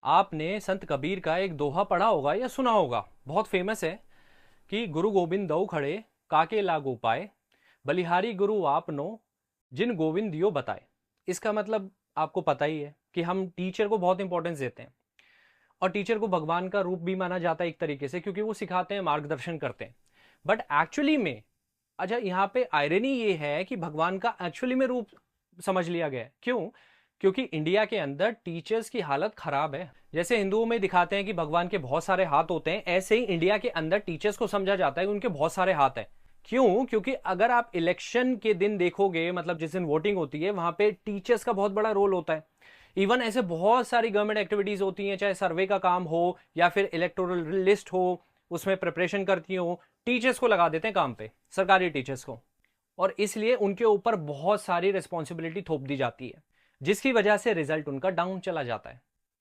आपने संत कबीर का एक दोहा पढ़ा होगा या सुना होगा, बहुत फेमस है कि गुरु गोबिंद दऊ खड़े, काके लागू पाए, बलिहारी गुरु आपनो, जिन गोविंद दियो बताए। इसका मतलब आपको पता ही है कि हम टीचर को बहुत इंपॉर्टेंस देते हैं और टीचर को भगवान का रूप भी माना जाता है एक तरीके से, क्योंकि वो सिखाते हैं, मार्गदर्शन करते हैं। बट एक्चुअली में, अच्छा, यहाँ पे आयरनी ये है कि भगवान का एक्चुअली में रूप समझ लिया गया है। क्यों? क्योंकि इंडिया के अंदर टीचर्स की हालत खराब है। जैसे हिंदुओं में दिखाते हैं कि भगवान के बहुत सारे हाथ होते हैं, ऐसे ही इंडिया के अंदर टीचर्स को समझा जाता है कि उनके बहुत सारे हाथ हैं। क्यों? क्योंकि अगर आप इलेक्शन के दिन देखोगे, मतलब जिस दिन वोटिंग होती है, वहां पे टीचर्स का बहुत बड़ा रोल होता है। इवन ऐसे बहुत सारी गवर्नमेंट एक्टिविटीज होती हैं, चाहे सर्वे का काम हो या फिर इलेक्टोरल लिस्ट हो, उसमें प्रिपरेशन करती हो, टीचर्स को लगा देते हैं काम पे, सरकारी टीचर्स को। और इसलिए उनके ऊपर बहुत सारी रिस्पॉन्सिबिलिटी थोप दी जाती है, जिसकी वजह से रिजल्ट उनका डाउन चला जाता है।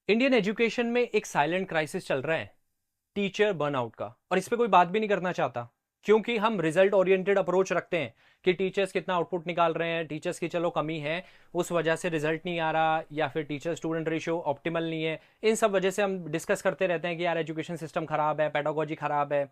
इंडियन एजुकेशन में एक साइलेंट क्राइसिस चल रहा है, टीचर बर्नआउट का, और इस पर कोई बात भी नहीं करना चाहता, क्योंकि हम रिजल्ट ओरिएंटेड अप्रोच रखते हैं कि टीचर्स कितना आउटपुट निकाल रहे हैं, टीचर्स की चलो कमी है, उस वजह से रिजल्ट नहीं आ रहा, या फिर टीचर स्टूडेंट रेशियो ऑप्टिमल नहीं है। इन सब वजह से हम डिस्कस करते रहते हैं कि यार एजुकेशन सिस्टम खराब है, पेडागोजी खराब है।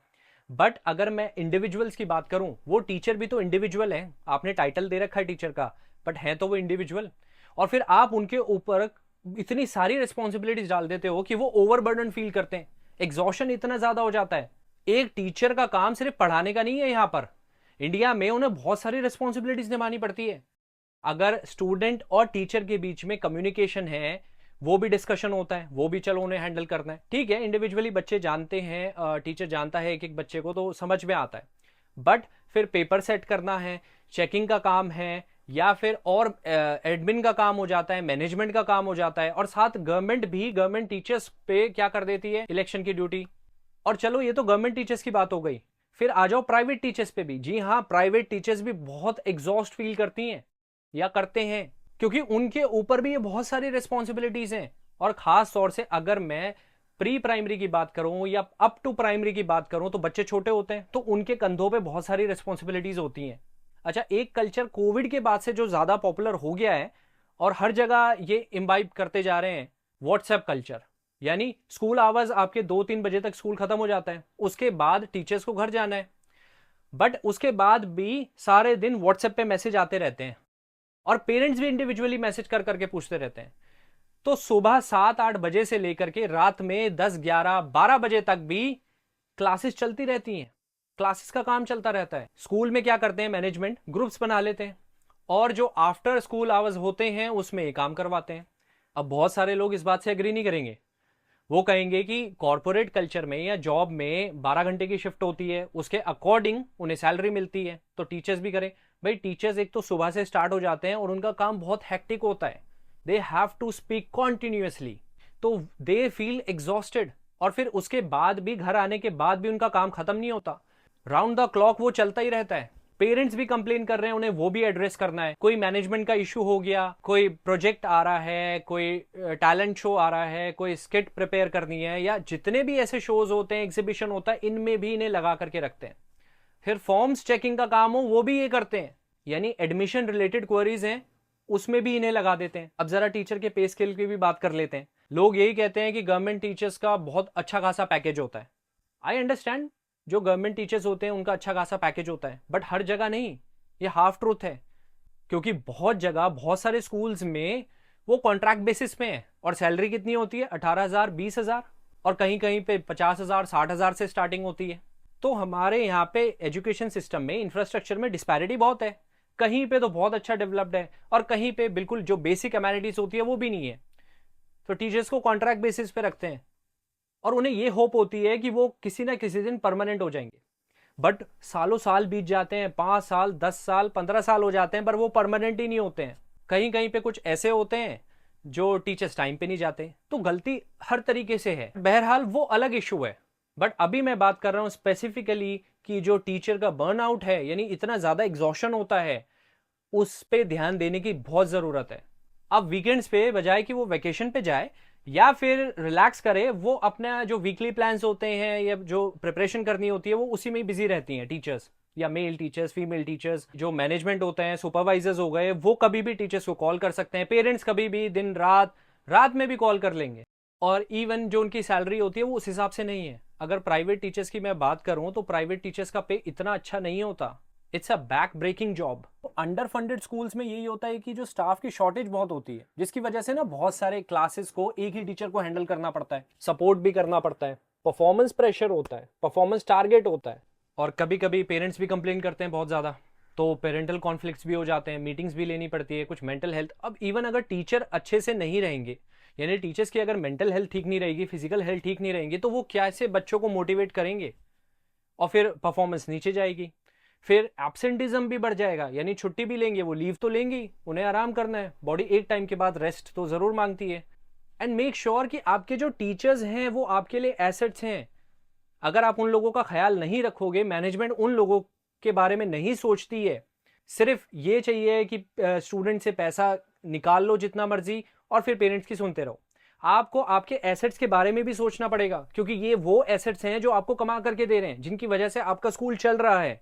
बट अगर मैं इंडिविजुअल्स की बात करूं, वो टीचर भी तो इंडिविजुअल है। आपने टाइटल दे रखा है टीचर का, बट है तो वो इंडिविजुअल। और फिर आप उनके ऊपर इतनी सारी रिस्पॉन्सिबिलिटीज डाल देते हो कि वो ओवरबर्डन फील करते हैं, एग्जॉशन इतना ज्यादा हो जाता है। एक टीचर का काम सिर्फ पढ़ाने का नहीं है, यहां पर इंडिया में उन्हें बहुत सारी रिस्पॉन्सिबिलिटीज निभानी पड़ती है। अगर स्टूडेंट और टीचर के बीच में कम्युनिकेशन है, वो भी डिस्कशन होता है, वो भी चलो उन्हें हैंडल करना है। ठीक है, इंडिविजुअली बच्चे जानते हैं, टीचर जानता है एक एक बच्चे को, तो समझ में आता है। बट फिर पेपर सेट करना है, चेकिंग का काम है, या फिर और एडमिन का काम हो जाता है, मैनेजमेंट का काम हो जाता है, और साथ गवर्नमेंट भी गवर्नमेंट टीचर्स पे क्या कर देती है, इलेक्शन की ड्यूटी। और चलो ये तो गवर्नमेंट टीचर्स की बात हो गई, फिर आ जाओ प्राइवेट टीचर्स पे भी। जी हाँ, प्राइवेट टीचर्स भी बहुत एग्जॉस्ट फील करती हैं या करते हैं, क्योंकि उनके ऊपर भी ये बहुत सारी रिस्पॉन्सिबिलिटीज हैं। और खास तौर से अगर मैं प्री प्राइमरी की बात करूं या अप टू प्राइमरी की बात करूं, तो बच्चे छोटे होते हैं, तो उनके कंधों पे बहुत सारी रिस्पॉन्सिबिलिटीज होती हैं। अच्छा, एक कल्चर कोविड के बाद से जो ज्यादा पॉपुलर हो गया है और हर जगह ये इम्बाइब करते जा रहे हैं, व्हाट्सएप कल्चर। यानी स्कूल आवर्स आपके 2-3 बजे तक स्कूल खत्म हो जाता है, उसके बाद टीचर्स को घर जाना है, बट उसके बाद भी सारे दिन व्हाट्सएप पे मैसेज आते रहते हैं, और पेरेंट्स भी इंडिविजुअली मैसेज कर करके पूछते रहते हैं। तो सुबह 7-8 बजे से लेकर के रात में 10-11-12 बजे तक भी क्लासेस चलती रहती हैं, क्लासेस का काम चलता रहता है। स्कूल में क्या करते हैं, मैनेजमेंट ग्रुप्स बना लेते हैं, और जो आफ्टर स्कूल आवर्स होते हैं उसमें ये काम करवाते हैं। अब बहुत सारे लोग इस बात से एग्री नहीं करेंगे, वो कहेंगे कि कॉर्पोरेट कल्चर में या जॉब में 12 घंटे की शिफ्ट होती है, उसके अकॉर्डिंग उन्हें सैलरी मिलती है, तो टीचर्स भी करें। भाई टीचर्स एक तो सुबह से स्टार्ट हो जाते हैं और उनका काम बहुत हेक्टिक होता है, they have to speak continuously, तो दे फील एग्जॉस्टेड। और फिर उसके बाद भी, घर आने के बाद भी उनका काम खत्म नहीं होता, राउंड द क्लॉक वो चलता ही रहता है। पेरेंट्स भी कंप्लेन कर रहे हैं, उन्हें वो भी एड्रेस करना है। कोई मैनेजमेंट का इशू हो गया, कोई प्रोजेक्ट आ रहा है, कोई टैलेंट शो आ रहा है, कोई स्किट प्रिपेयर करनी है, या जितने भी ऐसे शोज होते हैं, एग्जीबिशन होता है, इनमें भी इन्हें लगा करके रखते हैं। फिर फॉर्म्स चेकिंग का काम हो, वो भी ये करते हैं, यानी एडमिशन रिलेटेड क्वेरीज हैं, उसमें भी इन्हें लगा देते हैं। अब जरा टीचर के पे स्केल की भी बात कर लेते हैं। लोग यही कहते हैं कि गवर्नमेंट टीचर्स का बहुत अच्छा खासा पैकेज होता है। आई अंडरस्टैंड, जो गवर्नमेंट टीचर्स होते हैं उनका अच्छा खासा पैकेज होता है, बट हर जगह नहीं, ये हाफ ट्रूथ है। क्योंकि बहुत जगह, बहुत सारे स्कूल्स में वो कॉन्ट्रैक्ट बेसिस पे है, और सैलरी कितनी होती है, 18,000, 20,000, और कहीं कहीं पे 50,000, 60,000 से स्टार्टिंग होती है। तो हमारे यहाँ पे एजुकेशन सिस्टम में, इंफ्रास्ट्रक्चर में डिस्पैरिटी बहुत है। कहीं पे तो बहुत अच्छा डेवलप्ड है, और कहीं पे बिल्कुल जो बेसिक अमेनिटीज होती है वो भी नहीं है। तो टीचर्स को कॉन्ट्रैक्ट बेसिस पे रखते हैं, और उन्हें ये होप होती है कि वो किसी ना किसी दिन परमानेंट हो जाएंगे। बट सालों साल बीत जाते हैं, 5 साल, 10 साल, 15 साल हो जाते हैं, पर वो परमानेंट ही नहीं होते हैं। कहीं कहीं पे कुछ ऐसे होते हैं जो टीचर्स टाइम पे नहीं जाते। तो गलती हर तरीके से है। बहरहाल वो अलग इशू है, बट अभी मैं बात कर रहा हूं स्पेसिफिकली कि जो टीचर का बर्नआउट है, यानी इतना ज्यादा एग्जॉशन होता है, उस पे ध्यान देने की बहुत जरूरत है। अब वीकेंड्स पे, बजाय कि वो वेकेशन पे जाए या फिर रिलैक्स करे, वो अपना जो वीकली प्लान्स होते हैं या जो प्रिपरेशन करनी होती है, वो उसी में ही बिजी रहती हैं टीचर्स, या मेल टीचर्स, फीमेल टीचर्स, जो मैनेजमेंट होते हैं, सुपरवाइजर्स हो गए, वो कभी भी टीचर्स को कॉल कर सकते हैं। पेरेंट्स कभी भी, दिन रात, रात में भी कॉल कर लेंगे। और इवन जो उनकी सैलरी होती है वो उस हिसाब से नहीं है। अगर प्राइवेट टीचर्स की मैं बात करूं तो प्राइवेट टीचर्स का पे इतना अच्छा नहीं होता। It's a back breaking job. Underfunded schools में यही होता है कि जो स्टाफ की शॉर्टेज बहुत होती है, जिसकी वजह से ना बहुत सारे क्लासेस को एक ही टीचर को हैंडल करना पड़ता है, सपोर्ट भी करना पड़ता है, परफॉर्मेंस प्रेशर होता है, परफॉर्मेंस टारगेट होता है, और कभी कभी पेरेंट्स भी कंप्लेन करते हैं बहुत ज़्यादा, तो पेरेंटल कॉन्फ्लिक्ट्स भी हो जाते हैं, मीटिंग्स भी लेनी पड़ती है, कुछ मेंटल हेल्थ। अब इवन अगर टीचर अच्छे से नहीं रहेंगे, यानी टीचर्स की अगर मेंटल हेल्थ ठीक नहीं रहेगी, फिजिकल हेल्थ ठीक नहीं रहेंगी, तो वो कैसे बच्चों को मोटिवेट करेंगे, और फिर परफॉर्मेंस नीचे जाएगी। फिर एब्सेंटिज्म भी बढ़ जाएगा, यानी छुट्टी भी लेंगे, वो लीव तो लेंगे ही, उन्हें आराम करना है, बॉडी एक टाइम के बाद रेस्ट तो जरूर मांगती है। एंड मेक श्योर कि आपके जो टीचर्स हैं वो आपके लिए एसेट्स हैं। अगर आप उन लोगों का ख्याल नहीं रखोगे, मैनेजमेंट उन लोगों के बारे में नहीं सोचती है, सिर्फ ये चाहिए कि स्टूडेंट से पैसा निकाल लो जितना मर्जी और फिर पेरेंट्स की सुनते रहो। आपको आपके एसेट्स के बारे में भी सोचना पड़ेगा, क्योंकि ये वो एसेट्स हैं जो आपको कमा करके दे रहे हैं, जिनकी वजह से आपका स्कूल चल रहा है।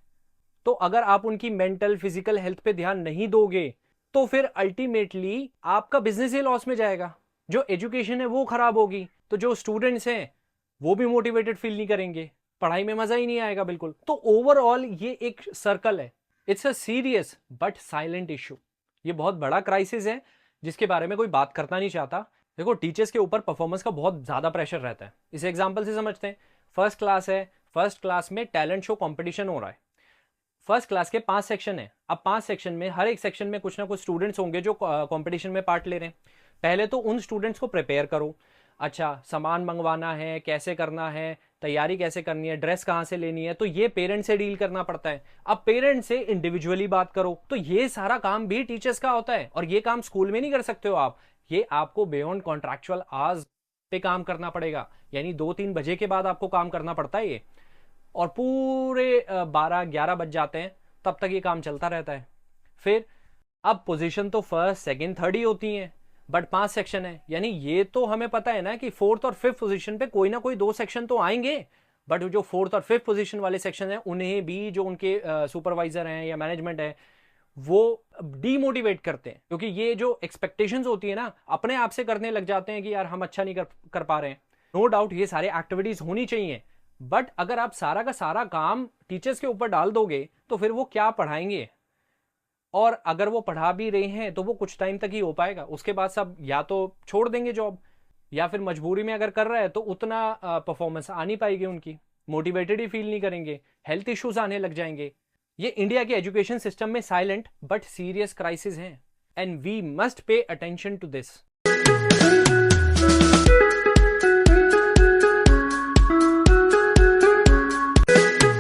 तो अगर आप उनकी मेंटल फिजिकल हेल्थ पे ध्यान नहीं दोगे तो फिर अल्टीमेटली आपका बिजनेस ही लॉस में जाएगा, जो एजुकेशन है वो खराब होगी, तो जो स्टूडेंट्स हैं वो भी मोटिवेटेड फील नहीं करेंगे, पढ़ाई में मजा ही नहीं आएगा बिल्कुल। तो ओवरऑल ये एक सर्कल है। It's a serious but silent issue. ये बहुत बड़ा क्राइसिस है जिसके बारे में कोई बात करना नहीं चाहता। देखो, टीचर्स के ऊपर परफॉर्मेंस का बहुत ज्यादा प्रेशर रहता है। इस एग्जांपल से समझते हैं। फर्स्ट क्लास है, फर्स्ट क्लास में टैलेंट शो कंपटीशन हो रहा है। फर्स्ट क्लास के 5 सेक्शन है। अब 5 सेक्शन में हर एक सेक्शन में कुछ ना कुछ स्टूडेंट्स होंगे जो कंपटीशन में पार्ट ले रहे हैं। पहले तो उन स्टूडेंट्स को प्रिपेयर करो। अच्छा, सामान मंगवाना है, कैसे करना है, तैयारी कैसे करनी है, ड्रेस कहाँ से लेनी है, तो ये पेरेंट्स से डील करना पड़ता है। अब पेरेंट्स से इंडिविजुअली बात करो, तो ये सारा काम भी टीचर्स का होता है, और ये काम स्कूल में नहीं कर सकते हो आप। ये आपको बियॉन्ड कॉन्ट्रैक्चुअल आवर्स पे काम करना पड़ेगा, यानी 2-3 बजे के बाद आपको काम करना पड़ता है ये, और पूरे 12-11 बज जाते हैं, तब तक ये काम चलता रहता है। फिर अब पोजीशन तो फर्स्ट सेकंड थर्ड ही होती हैं, बट 5 सेक्शन है, यानी ये तो हमें पता है ना कि 4th और 5th पोजीशन पे कोई ना कोई 2 सेक्शन तो आएंगे। बट जो 4th और 5th पोजीशन वाले सेक्शन है, उन्हें भी जो उनके सुपरवाइजर हैं या मैनेजमेंट है वो डीमोटिवेट करते हैं, क्योंकि ये जो एक्सपेक्टेशंस होती है ना, अपने आप से करने लग जाते हैं कि यार हम अच्छा नहीं कर पा रहे हैं। नो डाउट ये सारे एक्टिविटीज होनी चाहिए, बट अगर आप सारा का सारा काम टीचर्स के ऊपर डाल दोगे तो फिर वो क्या पढ़ाएंगे, और अगर वो पढ़ा भी रहे हैं तो वो कुछ टाइम तक ही हो पाएगा, उसके बाद सब या तो छोड़ देंगे जॉब, या फिर मजबूरी में अगर कर रहा है तो उतना परफॉर्मेंस आ नहीं पाएगी उनकी, मोटिवेटेड ही फील नहीं करेंगे, हेल्थ इश्यूज आने लग जाएंगे। ये इंडिया के एजुकेशन सिस्टम में साइलेंट बट सीरियस क्राइसिस हैं, and we must pay attention to this.